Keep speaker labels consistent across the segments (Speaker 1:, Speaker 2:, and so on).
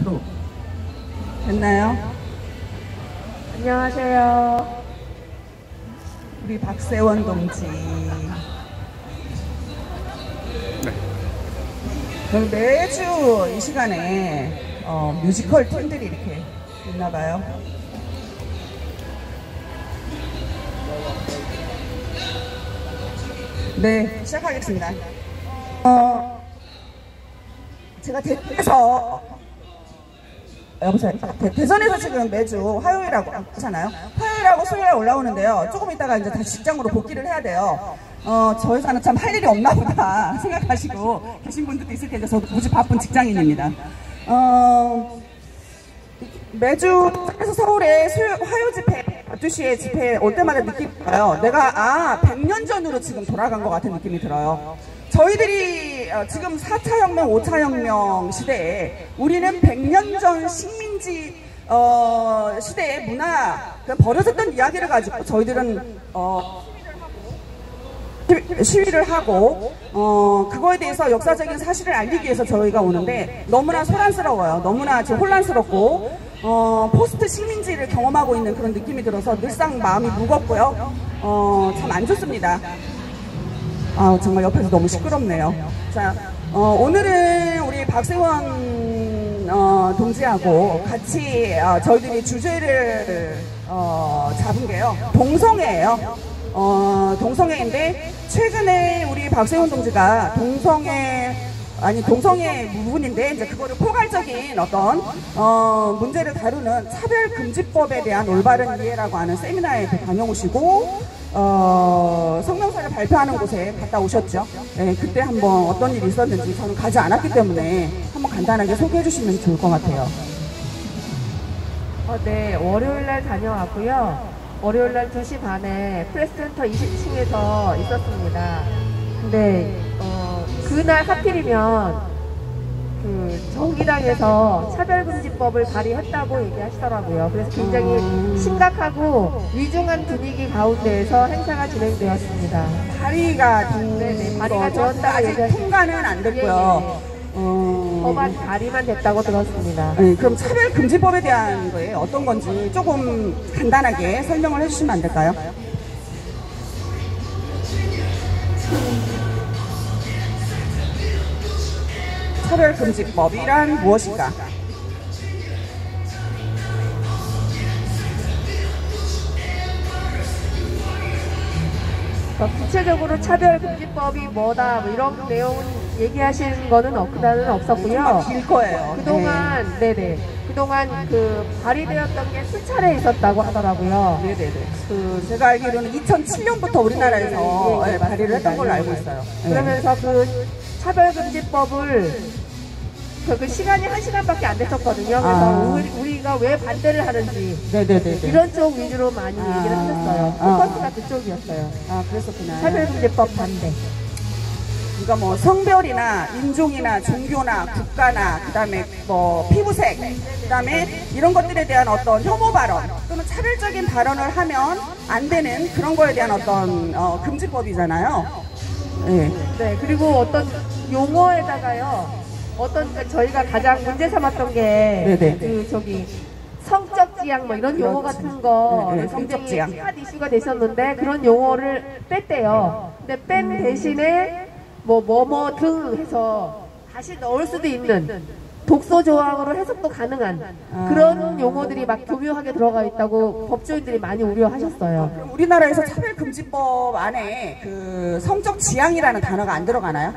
Speaker 1: 프로. 됐나요?
Speaker 2: 안녕하세요.
Speaker 1: 우리 박세원 동지.
Speaker 3: 네.
Speaker 1: 그럼 매주 이 시간에 뮤지컬 팀들이 이렇게 있나봐요. 네, 시작하겠습니다. 제가 대선에서 지금 매주 화요일하고 하잖아요. 화요일하고 수요일에 올라오는데요. 조금 있다가 이제 다시 직장으로 복귀를 해야 돼요. 저 회사는 참 할 일이 없나 보다 생각하시고 계신 분들도 있을 텐데 저도 무지 바쁜 직장인입니다. 매주 그래서 서울에 화요 집회 12시에 집회 올 때마다 느낌이 들어요. 내가 100년 전으로 지금 돌아간 것 같은 느낌이 들어요. 저희들이 지금 4차 혁명, 5차 혁명 시대에 우리는 100년 전 식민지 시대의 문화, 버려졌던 이야기를 가지고 저희들은 시위를 하고 그거에 대해서 역사적인 사실을 알리기 위해서 저희가 오는데 너무나 소란스러워요. 너무나 지금 혼란스럽고 포스트 식민지를 경험하고 있는 그런 느낌이 들어서 늘상 마음이 무겁고요. 참 안 좋습니다. 정말 옆에서 너무 시끄럽네요. 자, 오늘은 우리 박세원 동지하고 같이 저희들이 주제를 잡은 게요. 동성애예요. 동성애인데 최근에 우리 박세원 동지가 동성애 부분인데 이제 그거를 포괄적인 어떤 문제를 다루는 차별금지법에 대한 올바른 이해라고 하는 세미나에 다녀오시고 성명서를 발표하는 곳에 갔다 오셨죠. 네, 그때 한번 어떤 일이 있었는지 저는 가지 않았기 때문에 한번 간단하게 소개해 주시면 좋을 것 같아요.
Speaker 2: 네, 월요일날 다녀왔고요. 월요일날 2시 반에 프레스센터 20층에서 있었습니다. 근데 그날 하필이면 정의당에서 차별금지법을 발의했다고 얘기하시더라고요. 그래서 굉장히 심각하고 위중한 분위기 가운데에서 행사가 진행되었습니다.
Speaker 1: 발의가
Speaker 2: 되었다.
Speaker 1: 아직 통과는 안 됐고요.
Speaker 2: 법안 발의만 됐다고 들었습니다.
Speaker 1: 네, 그럼 차별금지법에 대한 거에 어떤 건지 조금 간단하게 설명을 해주시면 안 될까요? 차별금지법이란 무엇인가?
Speaker 2: 구체적으로 차별금지법이 뭐다 뭐 이런 내용은 얘기하시는 거는 그날은 없었고요.
Speaker 1: 길 거예요.
Speaker 2: 그동안 네네. 그동안 발의되었던 게 수차례 있었다고 하더라고요.
Speaker 1: 네네네. 제가 알기로는 2007년부터 우리나라에서 발의를 했던 걸로 알고 있어요.
Speaker 2: 그러면서 차별금지법을 그 시간이 1시간밖에 안 됐었거든요. 그래서 우리가 왜 반대를 하는지 이런 쪽 위주로 많이 얘기를 하셨어요. 포커스가 그쪽이었어요.
Speaker 1: 그랬었구나.
Speaker 2: 차별금지법 반대.
Speaker 1: 그러니까 뭐 성별이나 인종이나 종교나 국가나 그다음에 뭐 피부색 그다음에 이런 것들에 대한 어떤 혐오 발언 또는 차별적인 발언을 하면 안 되는 그런 거에 대한 어떤 금지법이잖아요.
Speaker 2: 네. 그리고 어떤 용어에다가요. 저희가 가장 문제 삼았던 게 성적 지향 뭐 이런 용어 같은 거 굉장히 핫 이슈가 됐었는데 그런 용어를 뺐대요. 근데 뺀 대신에 뭐뭐 등 해서 다시 넣을 수도 있는 독소 조항으로 해석도 가능한 그런 용어들이 막 교묘하게 들어가 있다고 법조인들이 많이 우려하셨어요.
Speaker 1: 그럼 우리나라에서 차별금지법 안에 성적 지향이라는 단어가 안 들어가나요?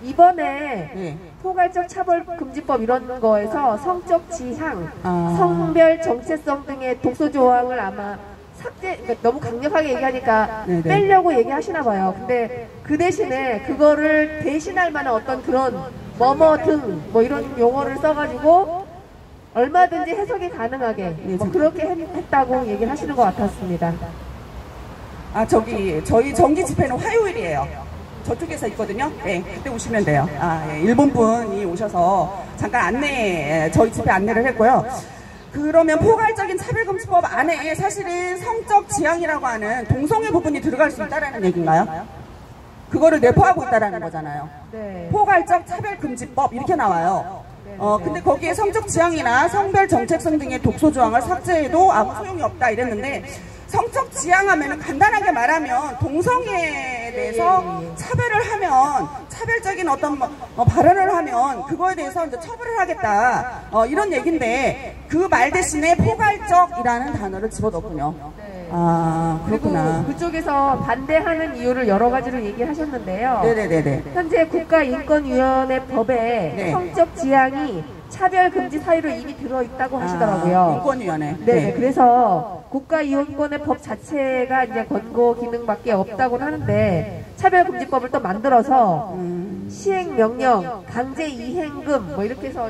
Speaker 2: 이번에 포괄적 차별금지법 이런 거에서 성적 지향, 성별 정체성 등의 독소 조항을 아마 그러니까 너무 강력하게 얘기하니까 빼려고 얘기하시나 봐요. 근데 그 대신에 그거를 대신할 만한 어떤 그런 뭐뭐 등 뭐 이런 용어를 써가지고 얼마든지 해석이 가능하게 그렇게 했다고 얘기를 하시는 것 같았습니다.
Speaker 1: 저희 정기 집회는 화요일이에요. 저쪽에서 있거든요. 네, 그때 오시면 돼요. 일본 분이 오셔서 잠깐 저희 집회 안내를 했고요. 그러면 포괄적인 차별금지법 안에 사실은 성적 지향이라고 하는 동성애 부분이 들어갈 수 있다는 얘기인가요? 그거를 내포하고 있다는 거잖아요. 포괄적 차별금지법 이렇게 나와요. 근데 거기에 성적 지향이나 성별 정체성 등의 독소 조항을 삭제해도 아무 소용이 없다 이랬는데, 성적 지향하면 간단하게 말하면 동성애에 대해서 차별을 하면, 차별적인 어떤 발언을 하면 그거에 대해서 이제 처벌을 하겠다, 이런 얘기인데 그 말 대신에 포괄적이라는 단어를 집어넣었군요. 아, 그렇구나.
Speaker 2: 그리고 그쪽에서 반대하는 이유를 여러 가지로 얘기하셨는데요.
Speaker 1: 네네네네.
Speaker 2: 현재 국가인권위원회 법에 성적 지향이 차별금지 사유로 이미 들어있다고 하시더라고요.
Speaker 1: 인권위원회.
Speaker 2: 네, 그래서 국가인권의 법 자체가 이제 권고 기능밖에 없다고 하는데, 차별금지법을 또 만들어서 시행명령, 강제이행금 뭐 이렇게 해서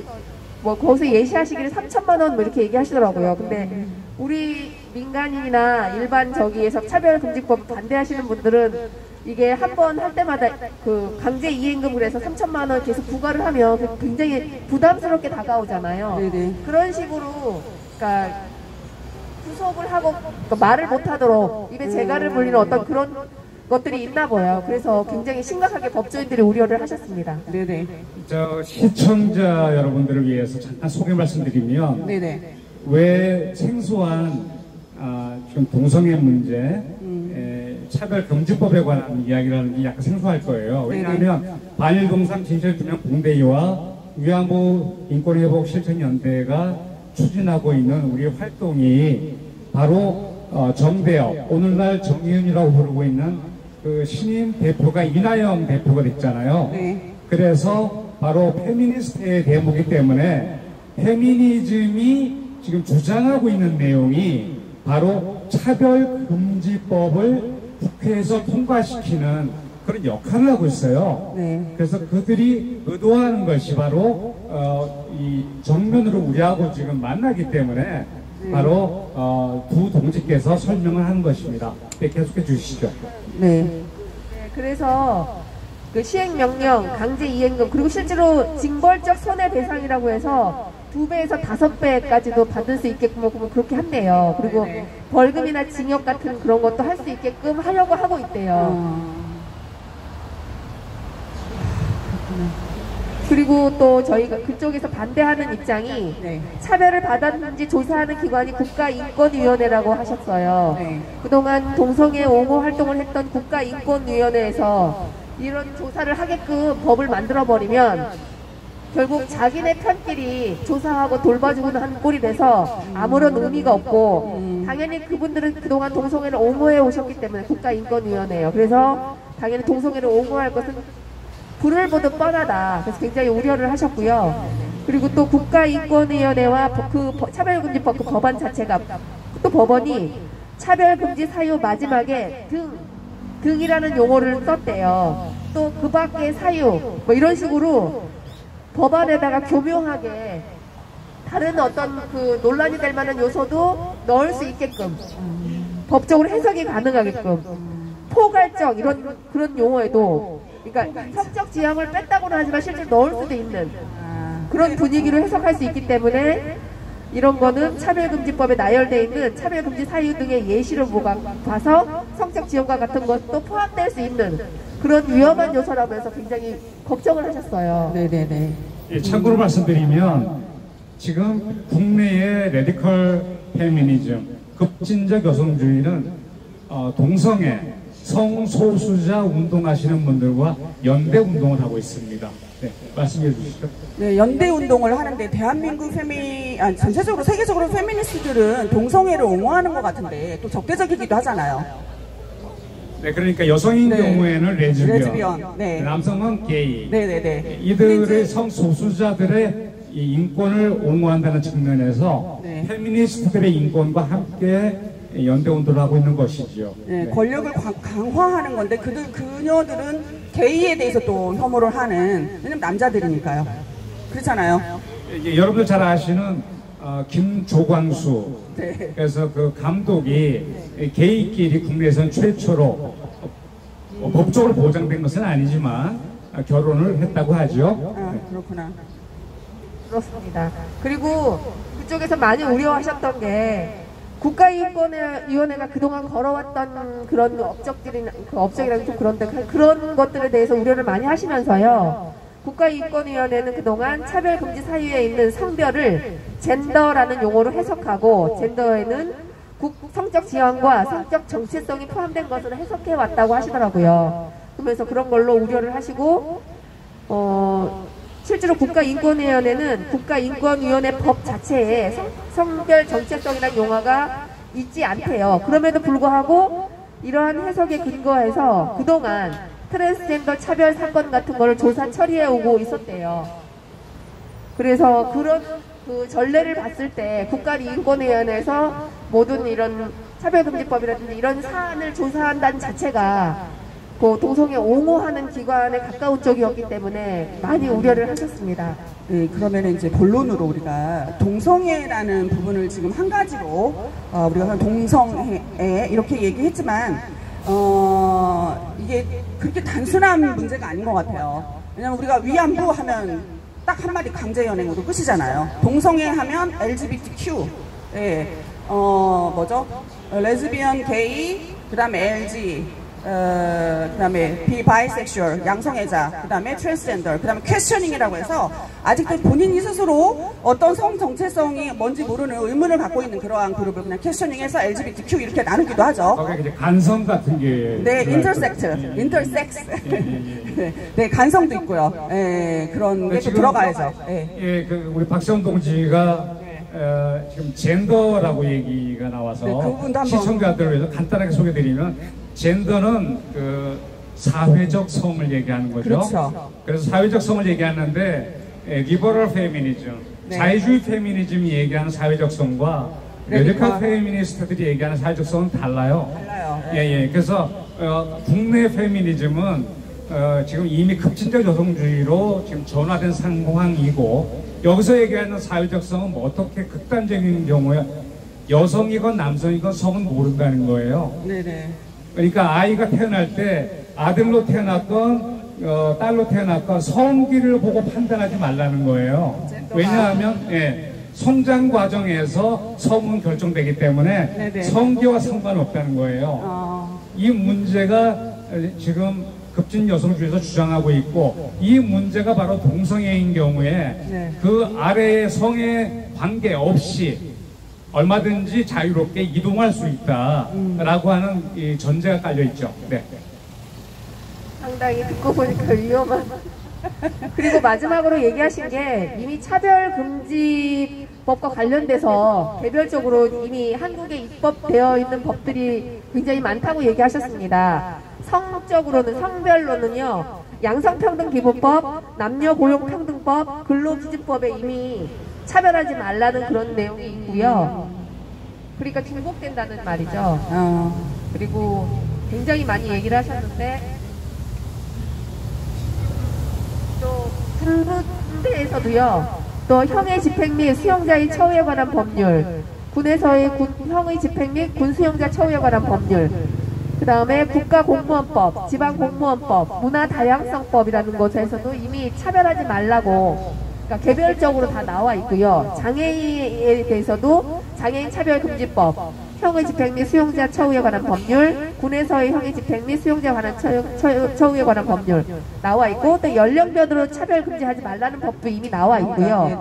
Speaker 2: 뭐 거기서 예시하시기를 3천만 원 뭐 이렇게 얘기하시더라고요. 근데 우리 민간인이나 일반 저기에서 차별금지법 반대하시는 분들은 이게 한 번 할 때마다 그 강제 이행금을 해서 3천만 원 계속 부과를 하면 굉장히 부담스럽게 다가오잖아요.
Speaker 1: 네네.
Speaker 2: 그런 식으로, 그러니까 구속을 하고 그러니까 말을 못하도록 입에 재갈을 물리는 어떤 그런 것들이 있나 봐요. 그래서 굉장히 심각하게 법조인들이 우려를 하셨습니다.
Speaker 1: 네네.
Speaker 3: 저 시청자 여러분들을 위해서 잠깐 소개 말씀드리면,
Speaker 1: 네네.
Speaker 3: 왜 생소한 지금 동성애 문제, 차별금지법에 관한 이야기를 하는 게 약간 생소할 거예요. 왜냐하면 반일동상 진실규명 공대위와 위안부 인권회복실천연대가 추진하고 있는 우리 활동이 바로 정대협, 오늘날 정의윤이라고 부르고 있는 그 신임 대표가 이나영 대표가 됐잖아요.
Speaker 1: 네.
Speaker 3: 그래서 바로 페미니스트의 대목이기 때문에 페미니즘이 지금 주장하고 있는 내용이 바로 차별금지법을 국회에서 통과시키는 그런 역할을 하고 있어요.
Speaker 1: 네.
Speaker 3: 그래서 그들이 의도하는 것이 바로 이 정면으로 우리하고 지금 만나기 때문에 바로 두 동지께서 설명을 하는 것입니다. 네, 계속해 주시죠.
Speaker 1: 네.
Speaker 2: 그래서 그 시행명령, 강제이행금, 그리고 실제로 징벌적 손해배상이라고 해서 2배에서 5배까지도 받을 수 있게끔 그렇게 한대요. 그리고 벌금이나 징역 같은 그런 것도 할 수 있게끔 하려고 하고 있대요. 그리고 또 저희가 그쪽에서 반대하는 입장이, 차별을 받았는지 조사하는 기관이 국가인권위원회라고 하셨어요. 그동안 동성애 옹호 활동을 했던 국가인권위원회에서 이런 조사를 하게끔 법을 만들어버리면 결국 자기네 편끼리 조사하고 돌봐주고는 한 꼴이 돼서 아무런 의미가 없고, 당연히 그분들은 그동안 동성애를 옹호해 오셨기 때문에 국가인권위원회예요. 그래서 당연히 동성애를 옹호할 것은 불을 보듯 뻔하다. 그래서 굉장히 우려를 하셨고요. 그리고 또 국가인권위원회와 그 차별금지법 그 법안 자체가, 또 법원이 차별금지 사유 마지막에 등이라는 용어를 썼대요. 또 그 밖의 사유 뭐 이런 식으로 법안에다가 교묘하게 다른 어떤 그 논란이 될 만한 요소도 넣을 수 있게끔, 법적으로 해석이 가능하게끔 포괄적 이런 그런 용어에도, 그러니까 성적 지향을 뺐다고는 하지만 실제로 넣을 수도 있는 그런 분위기로 해석할 수 있기 때문에 이런 거는 차별금지법에 나열되어 있는 차별금지 사유 등의 예시를 봐서 성적 지원과 같은 것도 포함될 수 있는 그런 위험한 요소라면서 굉장히 걱정을 하셨어요.
Speaker 1: 네네네.
Speaker 3: 예, 참고로 말씀드리면 지금 국내의 레디컬 페미니즘, 급진적 여성주의는 동성애, 성소수자 운동하시는 분들과 연대 운동을 하고 있습니다. 네, 말씀해 주시죠.
Speaker 1: 네, 연대 운동을 하는데 대한민국 전체적으로 세계적으로 페미니스트들은 동성애를 옹호하는 것 같은데 또 적대적이기도 하잖아요.
Speaker 3: 네, 그러니까 여성인 경우에는 레즈비언,
Speaker 1: 네.
Speaker 3: 남성은 게이.
Speaker 1: 네네네.
Speaker 3: 이들의 성소수자들의 이 인권을 옹호한다는 측면에서 페미니스트들의 인권과 함께 연대 운동을 하고 있는 것이죠.
Speaker 1: 네, 권력을 강화하는 건데 그녀들은 게이에 대해서 또 혐오를 하는, 왜냐면 남자들이니까요. 그렇잖아요.
Speaker 3: 이게 여러분들 잘 아시는 김조광수, 그래서 그 감독이 게이끼리 국내에서는 최초로 법적으로 보장된 것은 아니지만 결혼을 했다고 하죠.
Speaker 1: 그렇구나.
Speaker 2: 그렇습니다. 그리고 그쪽에서 많이 우려하셨던 게, 국가인권위원회가 그동안 걸어왔던 그런 업적이라는 좀 그런데 그런 것들에 대해서 우려를 많이 하시면서요, 국가인권위원회는 그동안 차별금지 사유에 있는 성별을 젠더라는 용어로 해석하고 젠더에는 성적 지향과 성적 정체성이 포함된 것으로 해석해왔다고 하시더라고요. 그러면서 그런 걸로 우려를 하시고 실제로 국가인권위원회는 국가인권위원회 법 자체에 성별 정체성이라는 용어가 있지 않대요. 그럼에도 불구하고 이러한 해석에 근거해서 그동안 트랜스젠더 차별 사건 같은 걸 조사 처리해 오고 있었대요. 그래서 그런 그 전례를 봤을 때 국가인권위원회에서 모든 이런 차별금지법이라든지 이런 사안을 조사한다는 자체가 그 동성애 옹호하는 기관에 가까운 쪽이었기 때문에 많이 우려를 하셨습니다.
Speaker 1: 네, 그러면 이제 본론으로 우리가 동성애라는 부분을 지금 한 가지로 우리가 동성애 이렇게 얘기했지만 이게 그렇게 단순한 문제가 아닌 것 같아요. 왜냐면 우리가 위안부 하면 딱 한마디 강제연행으로 끝이잖아요. 동성애 하면 LGBTQ, 예, 뭐죠? 레즈비언, 게이, 그 다음에 LG, 그 다음에 비바이섹슈얼, 양성애자, 그 다음에 트랜스젠더, 그 다음에 퀘스처닝이라고 해서 아직도 본인이 스스로 어떤 성 정체성이 뭔지 모르는 의문을 갖고 있는 그러한 그룹을 그냥 퀘스처닝해서 LGBTQ 이렇게 나누기도 하죠.
Speaker 3: 이제 간성 같은 게.
Speaker 1: 네, 인터섹스. 네, 간성도 있고요. 네, 그런 게 또 들어가야죠. 네.
Speaker 3: 예, 우리 박시원 동지가 지금 젠더라고 얘기가 나와서
Speaker 1: 네,
Speaker 3: 시청자들을 위해서 간단하게 소개드리면 젠더는 그 사회적 성을 얘기하는 거죠.
Speaker 1: 그렇죠.
Speaker 3: 그래서 사회적 성을 얘기하는데 리버럴 페미니즘,
Speaker 1: 네.
Speaker 3: 자유주의 페미니즘이 얘기하는 사회적 성과 레디컬 페미니스트들이 얘기하는 사회적 성은 달라요. 예. 그래서 국내 페미니즘은 지금 이미 급진적 여성주의로 지금 전화된 상황이고 여기서 얘기하는 사회적 성은 뭐 어떻게 극단적인 경우에 여성이건 남성이건 성은 모른다는 거예요.
Speaker 1: 네네.
Speaker 3: 그러니까 아이가 태어날 때 아들로 태어났건 딸로 태어났건 성기를 보고 판단하지 말라는 거예요. 왜냐하면 성장 과정에서 성은 결정되기 때문에 네네. 성기와 상관없다는 거예요. 이 문제가 지금 급진 여성주의에서 주장하고 있고 이 문제가 바로 동성애인 경우에 네. 그 아래의 성에 관계없이 얼마든지 자유롭게 이동할 수 있다라고 하는 이 전제가 깔려 있죠. 네.
Speaker 2: 상당히 듣고 보니까 위험한. 그리고 마지막으로 얘기하신 게 이미 차별금지법과 관련돼서 개별적으로 이미 한국에 입법되어 있는 법들이 굉장히 많다고 얘기하셨습니다. 성적으로는 성별로는요. 양성평등기본법, 남녀고용평등법, 근로기준법에 이미 차별하지 말라는 그런 내용이 있고요. 그러니까 중복된다는 말이죠. 그리고 굉장히 많이 얘기를 하셨는데 또 군부대에서도요. 또 형의 집행 및 수용자의 처우에 관한 법률, 군에서의 형의 집행 및 군 수용자 처우에 관한 법률, 그 다음에 국가공무원법, 지방공무원법, 문화다양성법이라는 곳에서도 이미 차별하지 말라고 그러니까 개별적으로 다 나와 있고요. 장애인에 대해서도 장애인 차별금지법, 형의 집행 및 수용자 처우에 관한 법률, 군에서의 형의 집행 및 수용자에 관한 처우에 관한 법률 나와 있고 또 연령별로 차별금지하지 말라는 법도 이미 나와 있고요.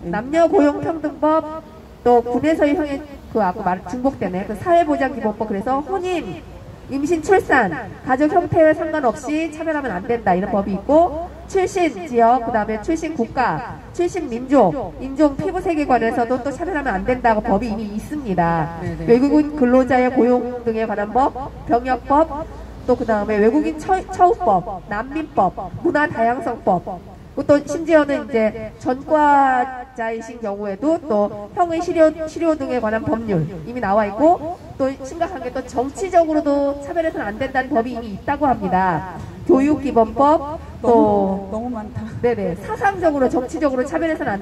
Speaker 2: 남녀고용평등법, 또 군에서의 형의 아까 중복되네. 그 사회보장기본법 그래서 혼인, 임신, 출산, 가족 형태에 상관없이 차별하면 안 된다 이런 법이 있고 출신 지역, 그 다음에 출신 국가, 출신 민족, 인종, 피부색에 관해서도 또 차별하면 안 된다고 법이 이미 있습니다. 네네. 외국인 근로자의 고용 등에 관한 법, 병역법, 또 그 다음에 외국인 처우법, 난민법, 문화다양성법, 또 심지어는 이제 전과자이신 경우에도 또 형의 실효 등에 관한 법률 이미 나와 있고 또 심각한 게 또 정치적으로도 차별해서는 안 된다는 법이 이미 있다고 합니다. 교육기본법 또
Speaker 1: 너무 많다.
Speaker 2: 네네 사상적으로 정치적으로 차별해서는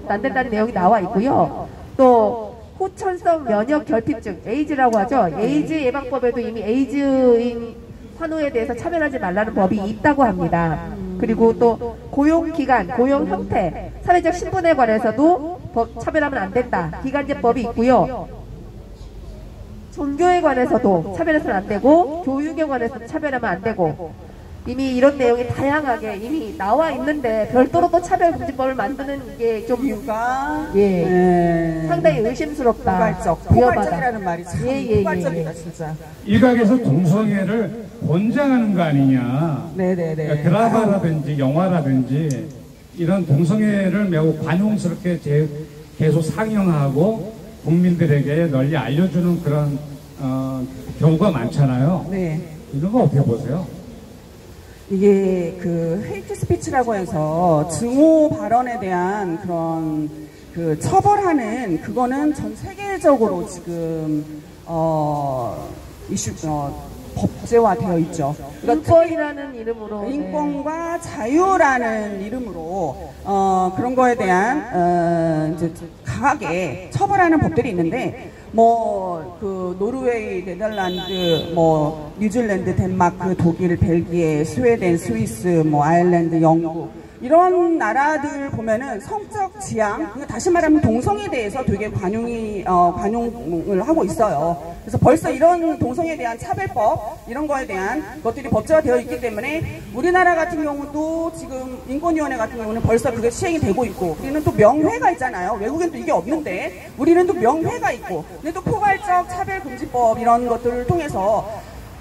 Speaker 2: 안 된다는 내용이 나와 있고요. 또 호천성 면역 결핍증 에이즈라고 하죠. 에이즈 예방법에도 이미 에이즈인 환우에 대해서 차별하지 말라는 법이 있다고 합니다. 그리고 또 고용기간, 고용형태, 사회적 신분에 관해서도 차별하면 안 된다. 기간제법이 있고요. 종교에 관해서도 차별해서는 안 되고 교육에 관해서도 차별하면 안 되고 이미 이런 내용이 다양하게 이미 나와 있는데 별도로 또 차별금지법을 만드는 게 좀
Speaker 1: 이유가
Speaker 2: 상당히 의심스럽다.
Speaker 1: 포괄적이라는 말이 참 포괄적이다 진짜.
Speaker 3: 일각에서 동성애를 권장하는 거 아니냐.
Speaker 1: 네네네.
Speaker 3: 드라마라든지 영화라든지 이런 동성애를 매우 관용스럽게 계속 상영하고 국민들에게 널리 알려주는 그런 경우가 많잖아요.
Speaker 1: 네.
Speaker 3: 이런 거 어떻게 보세요?
Speaker 1: 이게 그 헤이트 스피치라고 해서 증오 발언에 대한 그런 그 처벌하는 그거는 전 세계적으로 지금 법제화되어 있죠.
Speaker 2: 인권이라는 이름으로
Speaker 1: 인권과 자유라는 이름으로 그런 거에 대한 이제 강하게 처벌하는 법들이 있는데 뭐 그 노르웨이, 네덜란드, 뭐 뉴질랜드, 덴마크, 독일, 벨기에, 스웨덴, 스위스, 뭐 아일랜드, 영국 이런 나라들 보면은 성적 지향, 다시 말하면 동성애에 대해서 되게 관용을 하고 있어요. 그래서 벌써 이런 동성애에 대한 차별법 이런 거에 대한 것들이 법제화되어 있기 때문에 우리나라 같은 경우도 지금 인권위원회 같은 경우는 벌써 그게 시행이 되고 있고 우리는 또 명회가 있잖아요. 외국엔 또 이게 없는데 우리는 또 명회가 있고 근데 또 포괄적 차별금지법 이런 것들을 통해서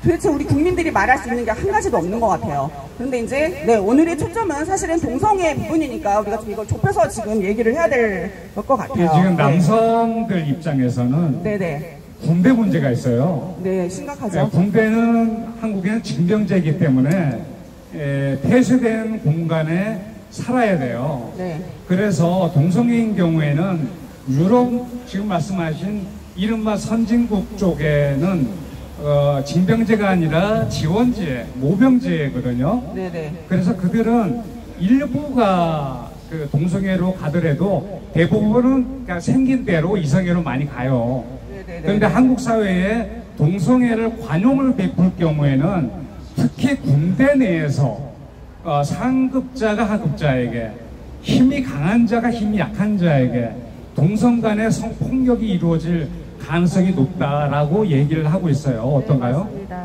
Speaker 1: 도대체 우리 국민들이 말할 수 있는 게 한 가지도 없는 것 같아요. 그런데 이제 오늘의 초점은 사실은 동성애 부분이니까 우리가 좀 이걸 좁혀서 지금 얘기를 해야 될 것 같아요.
Speaker 3: 지금 남성들 입장에서는 군대 문제가 있어요.
Speaker 1: 네, 심각하죠.
Speaker 3: 군대는 한국에는 징병제이기 때문에 폐쇄된 공간에 살아야 돼요.
Speaker 1: 네.
Speaker 3: 그래서 동성애인 경우에는 유럽 지금 말씀하신 이른바 선진국 쪽에는 징병제가 아니라 지원제, 모병제거든요.
Speaker 1: 네네.
Speaker 3: 그래서 그들은 일부가 그 동성애로 가더라도 대부분은 그냥 생긴 대로 이성애로 많이 가요. 네네네. 그런데 한국 사회에 동성애를 관용을 베풀 경우에는 특히 군대 내에서 상급자가 하급자에게 힘이 강한 자가 힘이 약한 자에게 동성 간의 성폭력이 이루어질 가능성이 높다라고 얘기를 하고 있어요. 어떤가요?
Speaker 2: 네,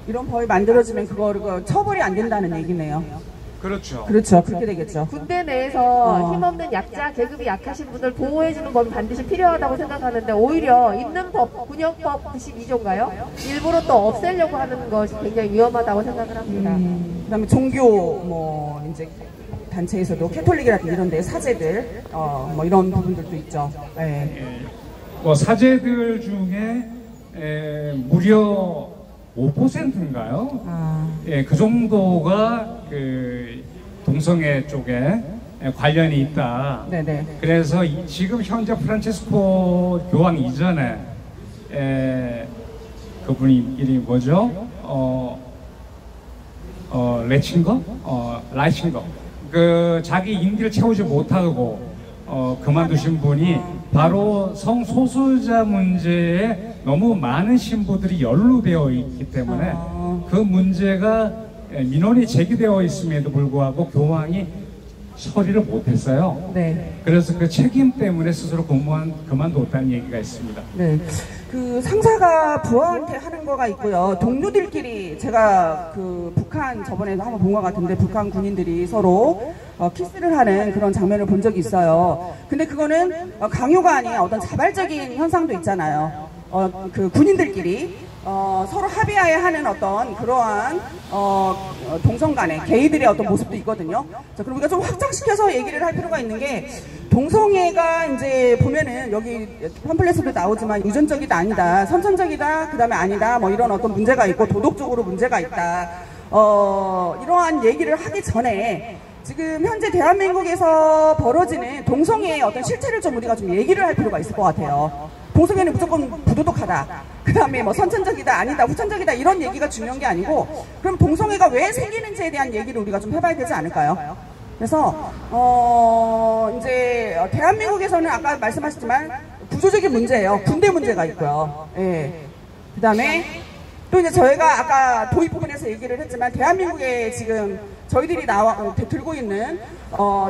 Speaker 1: 이런 법이 만들어지면 그거 처벌이 안 된다는 얘기네요.
Speaker 3: 그렇죠.
Speaker 1: 그렇죠. 그렇게 되겠죠.
Speaker 2: 군대 내에서 힘없는 약자, 계급이 약하신 분들 보호해주는 법이 반드시 필요하다고 생각하는데 오히려 있는 법, 군형법 92조인가요? 일부러 또 없애려고 하는 것이 굉장히 위험하다고 생각을 합니다.
Speaker 1: 그다음에 종교 뭐 이제 단체에서도 캐톨릭이라든지 이런 데 사제들 뭐 이런 부분들도 있죠. 네.
Speaker 3: 뭐 사제들 중에 무려 5%인가요? 그 정도가 그 동성애 쪽에 관련이 있다.
Speaker 1: 네네.
Speaker 3: 그래서 지금 현재 프란치스코 교황 이전에 그분이 이름이 뭐죠? 라이친거 그 자기 임기를 채우지 못하고 그만두신 분이 바로 성소수자 문제에 너무 많은 신부들이 연루되어 있기 때문에 그 문제가 민원이 제기되어 있음에도 불구하고 교황이 처리를 못했어요.
Speaker 1: 네.
Speaker 3: 그래서 그 책임 때문에 스스로 그만뒀다는 얘기가 있습니다.
Speaker 1: 네. 그 상사가 부하한테 하는 거가 있고요. 동료들끼리 제가 그 북한 저번에도 한번 본 것 같은데 북한 군인들이 서로 키스를 하는 그런 장면을 본 적이 있어요. 근데 그거는 강요가 아닌 어떤 자발적인 현상도 있잖아요. 그 군인들끼리 서로 합의하에 하는 어떤 그러한 동성 간의 게이들의 어떤 모습도 있거든요. 자, 그럼 우리가 좀 확장시켜서 얘기를 할 필요가 있는 게 동성애가 이제 보면은 여기 팜플렛에도 나오지만 유전적이다 아니다, 선천적이다, 그 다음에 아니다, 뭐 이런 어떤 문제가 있고 도덕적으로 문제가 있다. 이러한 얘기를 하기 전에 지금 현재 대한민국에서 벌어지는 동성애의 어떤 실체를 좀 우리가 좀 얘기를 할 필요가 있을 것 같아요. 동성애는 무조건 부도덕하다. 그 다음에 뭐 선천적이다, 아니다, 후천적이다 이런 얘기가 중요한 게 아니고 그럼 동성애가 왜 생기는지에 대한 얘기를 우리가 좀 해봐야 되지 않을까요? 그래서 이제 대한민국에서는 아까 말씀하셨지만 구조적인 문제예요. 군대 문제가 있고요. 예. 그 다음에 또 이제 저희가 아까 도입 부분에서 얘기를 했지만 대한민국의 지금 저희들이 들고 있는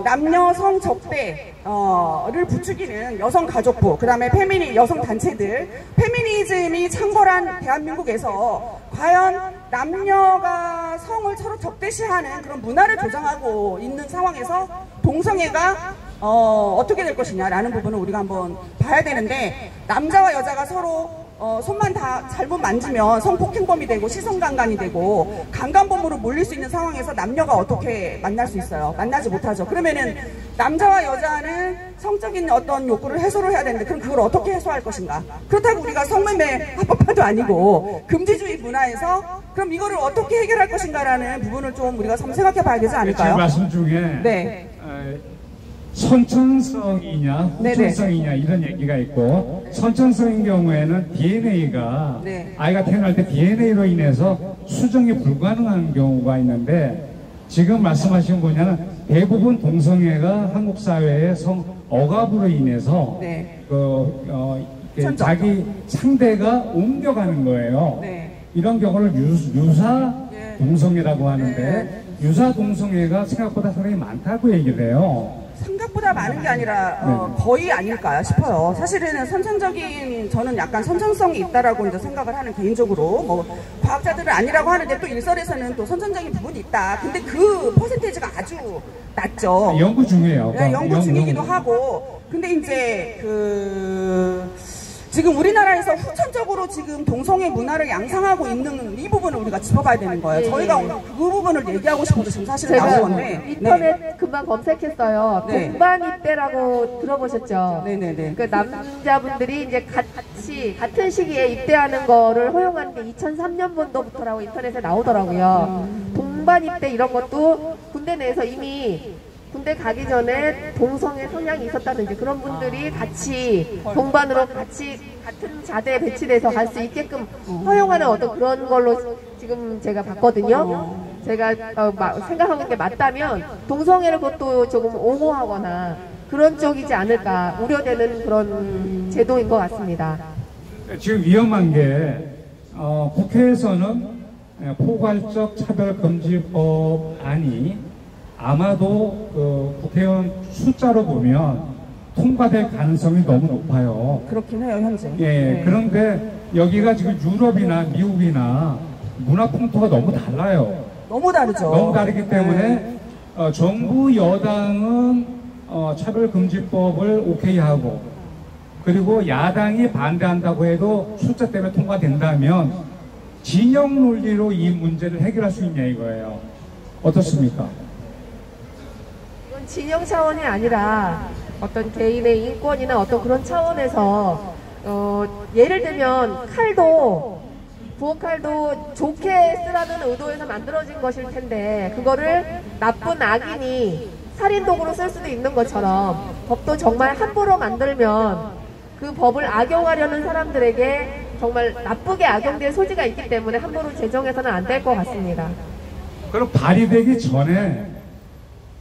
Speaker 1: 남녀 성적대를 부추기는 여성가족부, 그 다음에 여성단체들, 페미니즘이 창궐한 대한민국에서 과연 남녀가 성을 서로 적대시하는 그런 문화를 조장하고 있는 상황에서 동성애가 어떻게 될 것이냐라는 부분을 우리가 한번 봐야 되는데, 남자와 여자가 서로 손만 다 잘못 만지면 성폭행범이 되고 시선강간이 되고 강간범으로 몰릴 수 있는 상황에서 남녀가 어떻게 만날 수 있어요? 만나지 못하죠. 그러면은 남자와 여자는 성적인 어떤 욕구를 해소를 해야 되는데, 그럼 그걸 어떻게 해소할 것인가? 그렇다고 우리가 성매매 합법화도 아니고 금지주의 문화에서 그럼 이거를 어떻게 해결할 것인가라는 부분을 좀 우리가 한번 생각해 봐야 되지 않을까요?
Speaker 3: 지금 말씀 중에
Speaker 1: 네.
Speaker 3: 선천성이냐 후천성이냐 이런 얘기가 있고, 선천성인 경우에는 DNA가 아이가 태어날 때 DNA로 인해서 수정이 불가능한 경우가 있는데, 지금 말씀하신 분야는 대부분 동성애가 한국 사회의 성 억압으로 인해서 자기 상대가 옮겨가는 거예요. 이런 경우를 유사 동성애라고 하는데, 유사 동성애가 생각보다 상당히 많다고 얘기를 해요.
Speaker 1: 생각보다 많은 게 아니라 거의 아닐까 싶어요. 사실은 저는 약간 선천성이 있다라고 이제 생각을 하는, 개인적으로. 뭐 과학자들은 아니라고 하는데 또 일설에서는 또 선천적인 부분이 있다. 근데 그 퍼센테이지가 아주 낮죠.
Speaker 3: 연구 중이에요.
Speaker 1: 네, 연구 중이기도 하고. 근데 이제 지금 우리나라에서 후천적으로 지금 동성애 문화를 양상하고 있는 이 부분을 우리가 짚어봐야 되는 거예요. 저희가 오늘 그 부분을 얘기하고 싶어서 지금 사실은 나온 건데.
Speaker 2: 인터넷 금방 검색했어요. 동반 입대라고 들어보셨죠?
Speaker 1: 네네네.
Speaker 2: 그 남자분들이 이제 같은 시기에 입대하는 거를 허용한 게 2003년부터라고 인터넷에 나오더라고요. 동반 입대 이런 것도 군대 내에서 이미 군대 가기 전에 동성애 성향이 있었다든지 그런 분들이 같이 동반으로 같이 같은 자대에 배치돼서 갈 수 있게끔 허용하는 어떤 그런 걸로 지금 제가 봤거든요. 제가 생각하고 있는 게 맞다면 동성애를 그것도 조금 옹호하거나 그런 쪽이지 않을까 우려되는 그런 제도인 것 같습니다.
Speaker 3: 지금 위험한 게 국회에서는 포괄적 차별금지법안이 아마도 국회의원 숫자로 보면 통과될 가능성이 너무 높아요.
Speaker 1: 그렇긴 해요, 현재.
Speaker 3: 예, 그런데 여기가 지금 유럽이나 미국이나 문화 풍토가 너무 달라요.
Speaker 1: 너무 다르죠.
Speaker 3: 너무 다르기 때문에 정부 여당은 차별금지법을 오케이 하고, 그리고 야당이 반대한다고 해도 숫자 때문에 통과된다면 진영 논리로 이 문제를 해결할 수 있냐 이거예요. 어떻습니까?
Speaker 2: 이건 진영 차원이 아니라 어떤 개인의 인권이나 어떤 그런 차원에서 예를 들면 부엌칼도 좋게 쓰라는 의도에서 만들어진 것일 텐데 그거를 나쁜 악인이 살인도구로 쓸 수도 있는 것처럼 법도 정말 함부로 만들면 그 법을 악용하려는 사람들에게 정말 나쁘게 악용될 소지가 있기 때문에 함부로 제정해서는 안 될 것 같습니다.
Speaker 3: 그럼 발의되기 전에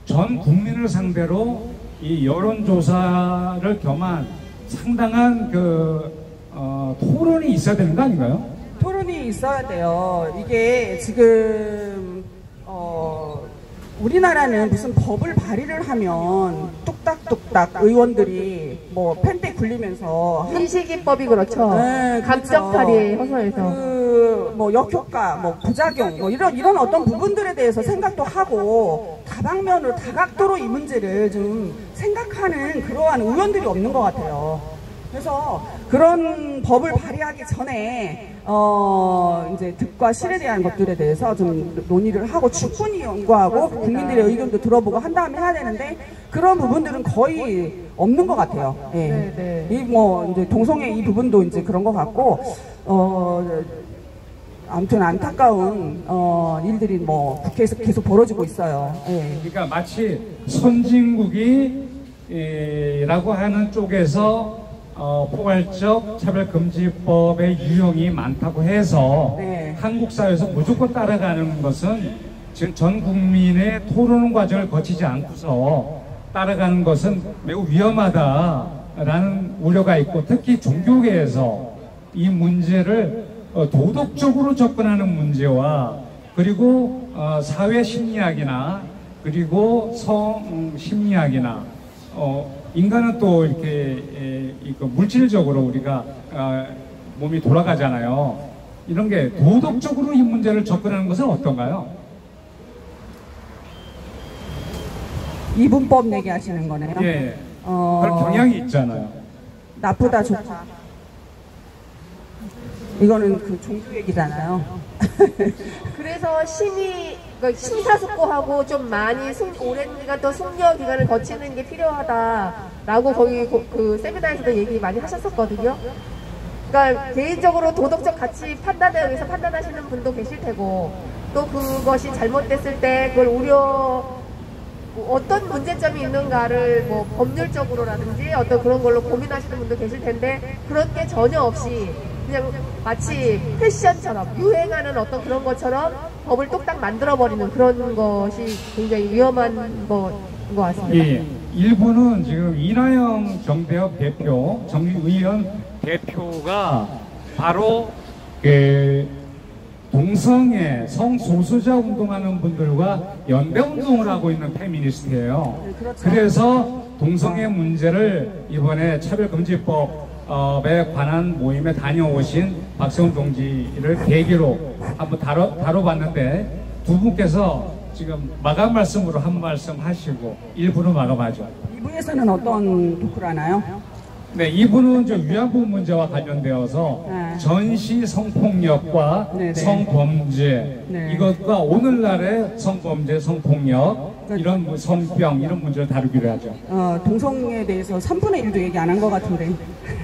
Speaker 3: 전 국민을 상대로 이 여론조사를 겸한 상당한 토론이 있어야 되는 거 아닌가요?
Speaker 1: 토론이 있어야 돼요. 이게 지금 우리나라는 무슨 법을 발의를 하면 뚝딱뚝딱 의원들이 뭐 펜대 굴리면서
Speaker 2: 인식이법이 그렇죠.
Speaker 1: 네,
Speaker 2: 감정팔이 허서해서
Speaker 1: 뭐 역효과, 뭐 부작용, 뭐 이런 어떤 부분들에 대해서 생각도 하고 다방면으로 다각도로 이 문제를 좀 생각하는 그러한 의원들이 없는 것 같아요. 그래서 그런 법을 발의하기 전에 이제 득과 실에 대한 것들에 대해서 좀 논의를 하고 충분히 연구하고 국민들의 의견도 들어보고 한 다음에 해야 되는데 그런 부분들은 거의 없는 것 같아요. 예. 이 뭐 이제 동성애 이 부분도 이제 그런 것 같고 아무튼 안타까운 일들이 뭐 국회에서 계속 벌어지고 있어요. 예.
Speaker 3: 그러니까 마치 선진국이라고 하는 쪽에서 포괄적 차별금지법의 유형이 많다고 해서 한국 사회에서 무조건 따라가는 것은 지금 전 국민의 토론 과정을 거치지 않고서 따라가는 것은 매우 위험하다라는 우려가 있고, 특히 종교계에서 이 문제를 도덕적으로 접근하는 문제와 그리고 사회 심리학이나 그리고 성 심리학이나 인간은 또 이렇게 물질적으로 우리가 몸이 돌아가잖아요. 이런 게 도덕적으로 이 문제를 접근하는 것은 어떤가요?
Speaker 1: 이분법 얘기하시는 거네요.
Speaker 3: 예. 그런 경향이 있잖아요.
Speaker 1: 나쁘다 좋다. 이거는 그 종교 얘기잖아요.
Speaker 2: 그래서 심사숙고하고 좀 많이 오랜 기간 또 숙려 기간을 거치는 게 필요하다라고 거기 그 세미나에서도 얘기 많이 하셨었거든요. 그러니까 개인적으로 도덕적 가치 판단에 의해서 판단하시는 분도 계실 테고, 또 그것이 잘못됐을 때 그걸 어떤 문제점이 있는가를 뭐 법률적으로라든지 어떤 그런 걸로 고민하시는 분도 계실 텐데, 그런 게 전혀 없이 그냥 마치 패션처럼 유행하는 어떤 그런 것처럼 법을 뚝딱 만들어버리는 그런 것이 굉장히 위험한 거인 것 같습니다.
Speaker 3: 예. 일부는 지금 이나영 정대협 대표, 정의원 대표가 바로 동성애, 성소수자 운동하는 분들과 연대 운동을 하고 있는 페미니스트예요.
Speaker 1: 네, 그렇죠.
Speaker 3: 그래서 동성애 문제를 이번에 차별금지법에 관한 모임에 다녀오신 박세훈 동지를 계기로 한번 다뤄봤는데, 두 분께서 지금 마감 말씀으로 한 말씀 하시고 1부는 마감하죠.
Speaker 1: 2부에서는 어떤 토크를 하나요?
Speaker 3: 네, 2부는 위안부 문제와 관련되어서
Speaker 1: 네.
Speaker 3: 전시 성폭력과
Speaker 1: 네네.
Speaker 3: 성범죄,
Speaker 1: 네.
Speaker 3: 이것과 오늘날의 성범죄, 성폭력, 이런 성병, 이런 문제를 다루기로 하죠.
Speaker 1: 동성애에 대해서 3분의 1도 얘기 안 한 것 같은데.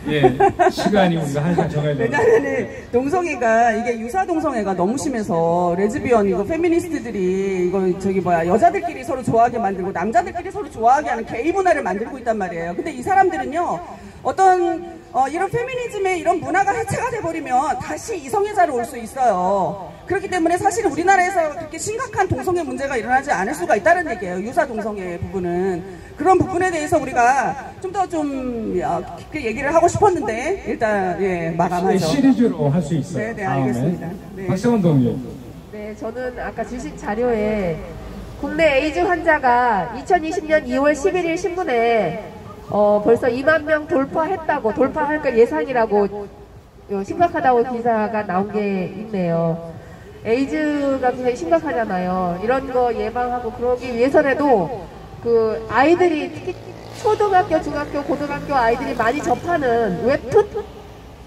Speaker 3: 예, 시간이 우리가 항상 정해져.
Speaker 1: 왜냐면은 동성애가 이게 유사 동성애가 너무 심해서 레즈비언 이거 페미니스트들이 이거 여자들끼리 서로 좋아하게 만들고 남자들끼리 서로 좋아하게 하는 게이 문화를 만들고 있단 말이에요. 근데 이 사람들은요, 어떤 이런 페미니즘의 이런 문화가 해체가 돼버리면 다시 이성애자로 올 수 있어요. 그렇기 때문에 사실 우리나라에서 그렇게 심각한 동성애 문제가 일어나지 않을 수가 있다는 얘기예요. 유사 동성애 부분은. 그런 부분에 대해서 우리가 좀 더 깊게 얘기를 하고 싶었는데, 일단 마감하죠.
Speaker 3: 시리즈로 할 수 있어요.
Speaker 1: 네, 알겠습니다. 네.
Speaker 3: 박세훈 동지.
Speaker 2: 네, 저는 아까 주신 자료에 국내 에이즈 환자가 2020년 2월 11일 신문에 벌써 2만 명 돌파할 거 예상이라고 심각하다고 기사가 나온 게 있네요. 에이즈가 굉장히 심각하잖아요. 이런 거 예방하고 그러기 위해서라도 그 아이들이 특히 초등학교, 중학교, 고등학교 아이들이 많이 접하는 웹툰?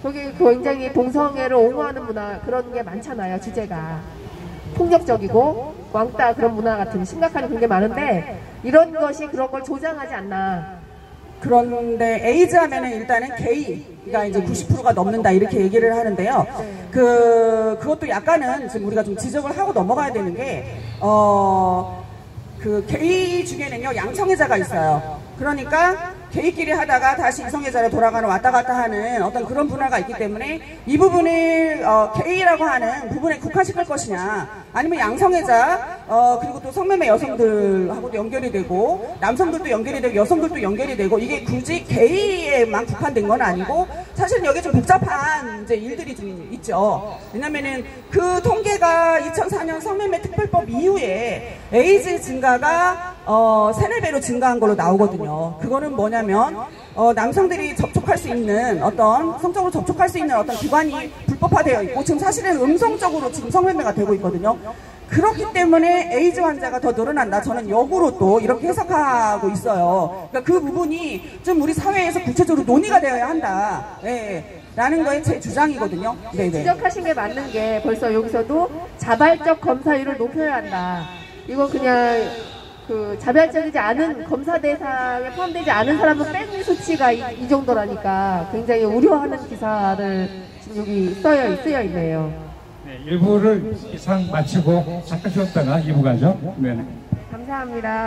Speaker 2: 거기 굉장히 동성애를 옹호하는 문화, 그런 게 많잖아요, 주제가. 폭력적이고 왕따 그런 문화 같은 심각한 그런 게 많은데, 이런 것이 그런 걸 조장하지 않나.
Speaker 1: 그런데 에이즈 하면은 일단은 게이가 이제 90%가 넘는다 이렇게 얘기를 하는데요. 그것도 약간은 지금 우리가 좀 지적을 하고 넘어가야 되는 게, 그 게이 중에는요, 양성애자가 있어요. 그러니까 게이끼리 하다가 다시 이성애자로 돌아가는 왔다 갔다 하는 어떤 그런 문화가 있기 때문에, 이 부분을 게이라고 하는 부분에 국한시킬 것이냐, 아니면 양성애자 그리고 또 성매매 여성들하고도 연결이 되고 남성들도 연결이 되고 여성들도 연결이 되고, 이게 굳이 게이에만 국한된 건 아니고 사실은 여기 좀 복잡한 이제 일들이 좀 있죠. 왜냐면은 그 통계가 2004년 성매매 특별법 이후에 에이즈 증가가 3-4배로 증가한 걸로 나오거든요. 그거는 뭐냐면 남성들이 접촉할 수 있는 성적으로 접촉할 수 있는 어떤 기관이 불법화되어 있고, 지금 사실은 음성적으로 지금 성매매가 되고 있거든요. 그렇기 때문에 에이즈 환자가 더 늘어난다, 저는 역으로 또 이렇게 해석하고 있어요. 그러니까 그 부분이 좀 우리 사회에서 구체적으로 논의가 되어야 한다, 라는 거에 제 주장이거든요. 네네.
Speaker 2: 지적하신 게 맞는 게, 벌써 여기서도 자발적 검사율을 높여야 한다. 이건 그냥 그 자발적이지 않은 검사 대상에 포함되지 않은 사람은 빼는 수치가 이 정도라니까 굉장히 우려하는 기사를 지금 여기 쓰여 있네요.
Speaker 3: 네, 1부를 이상 마치고 잠깐 쉬었다가 2부 가죠. 네.
Speaker 2: 감사합니다.